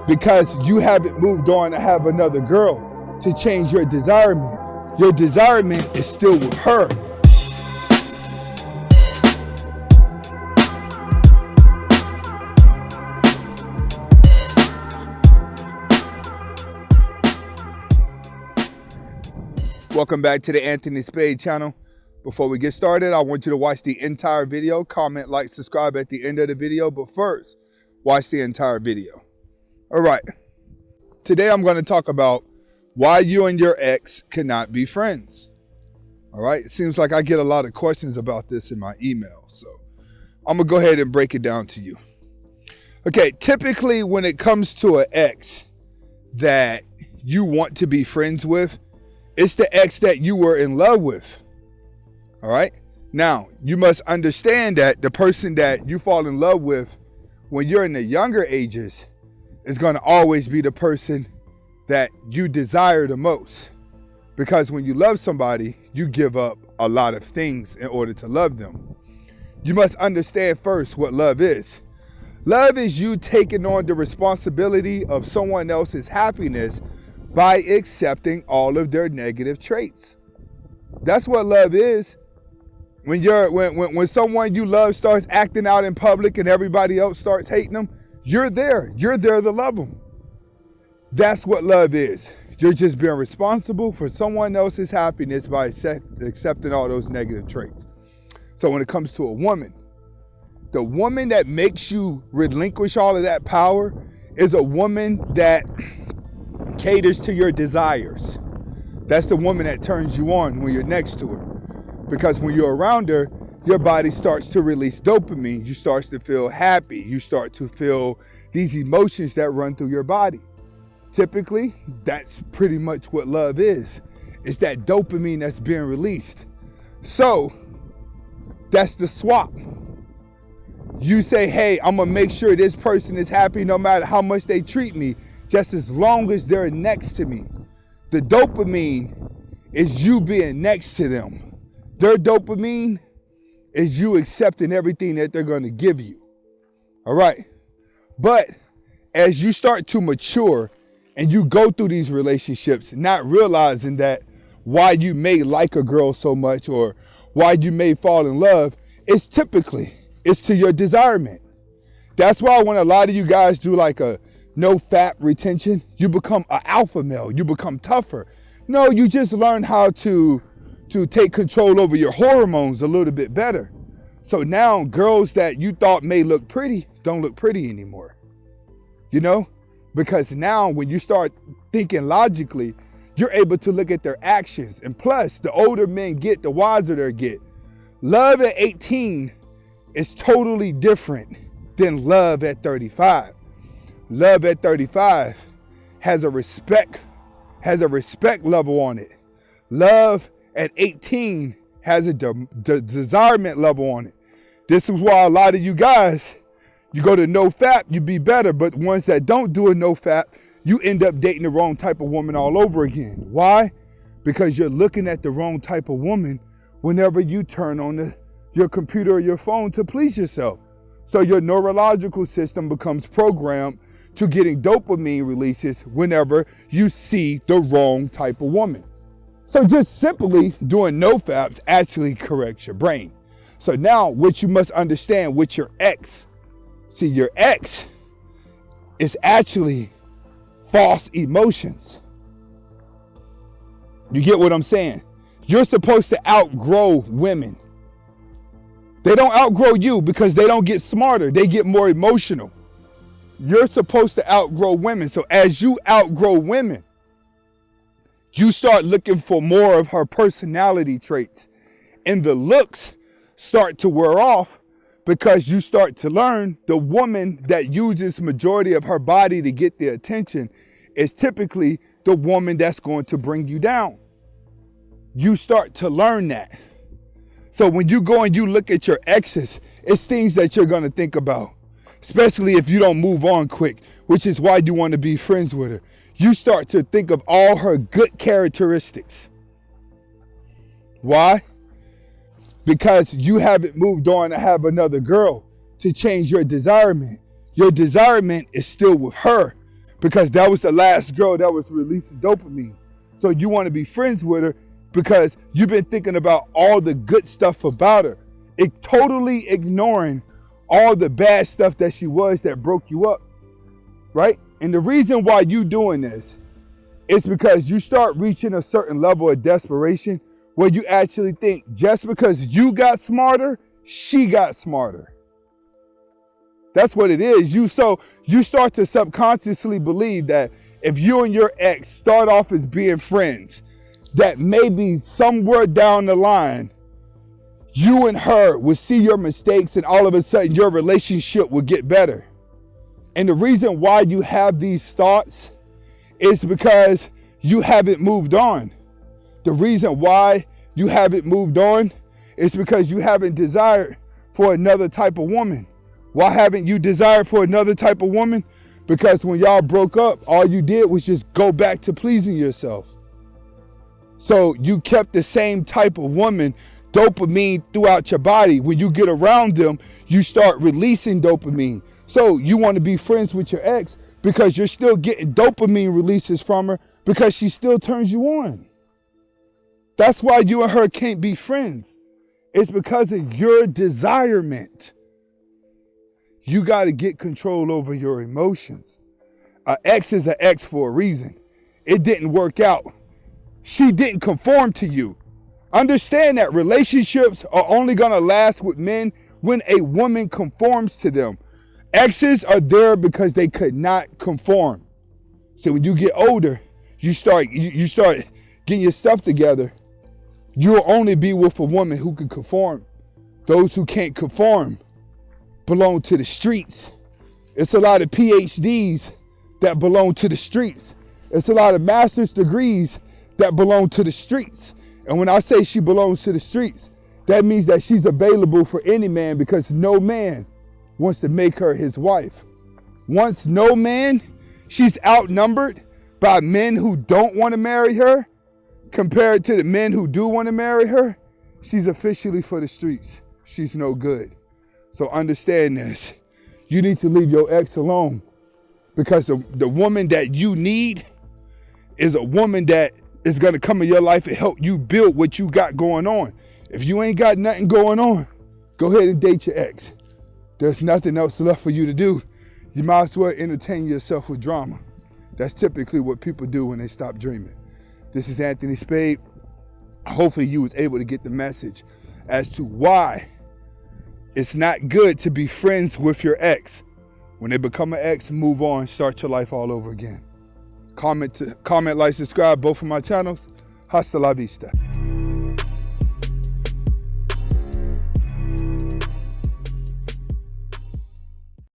because you haven't moved on to have another girl to change your desirement. Your desirement is still with her. Welcome back to the Anthony Spade channel. Before we get started, I want you to watch the entire video, comment, like, subscribe at the end of the video, but first, watch the entire video. All right, today I'm going to talk about why you and your ex cannot be friends. All right, it seems like I get a lot of questions about this in my email, so I'm going to go ahead and break it down to you. Okay, typically when it comes to an ex that you want to be friends with, it's the ex that you were in love with. All right. Now, you must understand that the person that you fall in love with when you're in the younger ages is going to always be the person that you desire the most. Because when you love somebody, you give up a lot of things in order to love them. You must understand first what love is. Love is you taking on the responsibility of someone else's happiness by accepting all of their negative traits. That's what love is. When someone you love starts acting out in public and everybody else starts hating them, you're there to love them. That's what love is. You're just being responsible for someone else's happiness by accepting all those negative traits. So when it comes to a woman, the woman that makes you relinquish all of that power is a woman that caters to your desires. That's the woman that turns you on when you're next to her. Because when you're around her, your body starts to release dopamine. You start to feel happy. You start to feel these emotions that run through your body. Typically, that's pretty much what love is. It's that dopamine that's being released. So, that's the swap. You say, hey, I'm going to make sure this person is happy no matter how much they treat me, just as long as they're next to me. The dopamine is you being next to them. Their dopamine is you accepting everything that they're going to give you. All right. But as you start to mature and you go through these relationships, not realizing that why you may like a girl so much or why you may fall in love, it's to your desirement. That's why when a lot of you guys do like a no fat retention, you become an alpha male. You become tougher. No, you just learn how to take control over your hormones a little bit better. So now girls that you thought may look pretty don't look pretty anymore. You know, because now when you start thinking logically, you're able to look at their actions. And plus, the older men get, the wiser they get. Love at 18 is totally different than love at 35. Love at 35 has a respect level on it. Love at 18 has a desirement level on it. This is why a lot of you guys, you go to no fap, you be better. But ones that don't do a no fap, you end up dating the wrong type of woman all over again. Why? Because you're looking at the wrong type of woman whenever you turn on your computer or your phone to please yourself. So your neurological system becomes programmed to getting dopamine releases whenever you see the wrong type of woman. So just simply doing no faps actually corrects your brain. So now what you must understand with your ex, see your ex is actually false emotions. You get what I'm saying? You're supposed to outgrow women. They don't outgrow you because they don't get smarter. They get more emotional. You're supposed to outgrow women. So as you outgrow women, you start looking for more of her personality traits. And the looks start to wear off because you start to learn the woman that uses majority of her body to get the attention is typically the woman that's going to bring you down. You start to learn that. So when you go and you look at your exes, it's things that you're going to think about, especially if you don't move on quick, which is why you want to be friends with her. You start to think of all her good characteristics. Why? Because you haven't moved on to have another girl to change your desirement. Your desirement is still with her because that was the last girl that was releasing dopamine. So you want to be friends with her because you've been thinking about all the good stuff about her. Totally ignoring all the bad stuff that she was that broke you up, right? And the reason why you doing this is because you start reaching a certain level of desperation where you actually think just because you got smarter, she got smarter. That's what it is. You start to subconsciously believe that if you and your ex start off as being friends, that maybe somewhere down the line, you and her will see your mistakes and all of a sudden your relationship will get better. And the reason why you have these thoughts is because you haven't moved on. The reason why you haven't moved on is because you haven't desired for another type of woman. Why haven't you desired for another type of woman? Because when y'all broke up, all you did was just go back to pleasing yourself. So you kept the same type of woman, dopamine throughout your body. When you get around them, you start releasing dopamine. So you want to be friends with your ex because you're still getting dopamine releases from her because she still turns you on. That's why you and her can't be friends. It's because of your desirement. You got to get control over your emotions. An ex is an ex for a reason. It didn't work out. She didn't conform to you. Understand that relationships are only going to last with men when a woman conforms to them. Exes are there because they could not conform. So when you get older, you start getting your stuff together. You'll only be with a woman who can conform. Those who can't conform belong to the streets. It's a lot of PhDs that belong to the streets. It's a lot of master's degrees that belong to the streets. And when I say she belongs to the streets, that means that she's available for any man because no man wants to make her his wife. Once no man, she's outnumbered by men who don't want to marry her compared to the men who do want to marry her. She's officially for the streets. She's no good. So understand this. You need to leave your ex alone because the woman that you need is a woman that is going to come in your life and help you build what you got going on. If you ain't got nothing going on, go ahead and date your ex. There's nothing else left for you to do. You might as well entertain yourself with drama. That's typically what people do when they stop dreaming. This is Anthony Spade. Hopefully you was able to get the message as to why it's not good to be friends with your ex. When they become an ex, move on, start your life all over again. Comment, like, subscribe, both of my channels. Hasta la vista.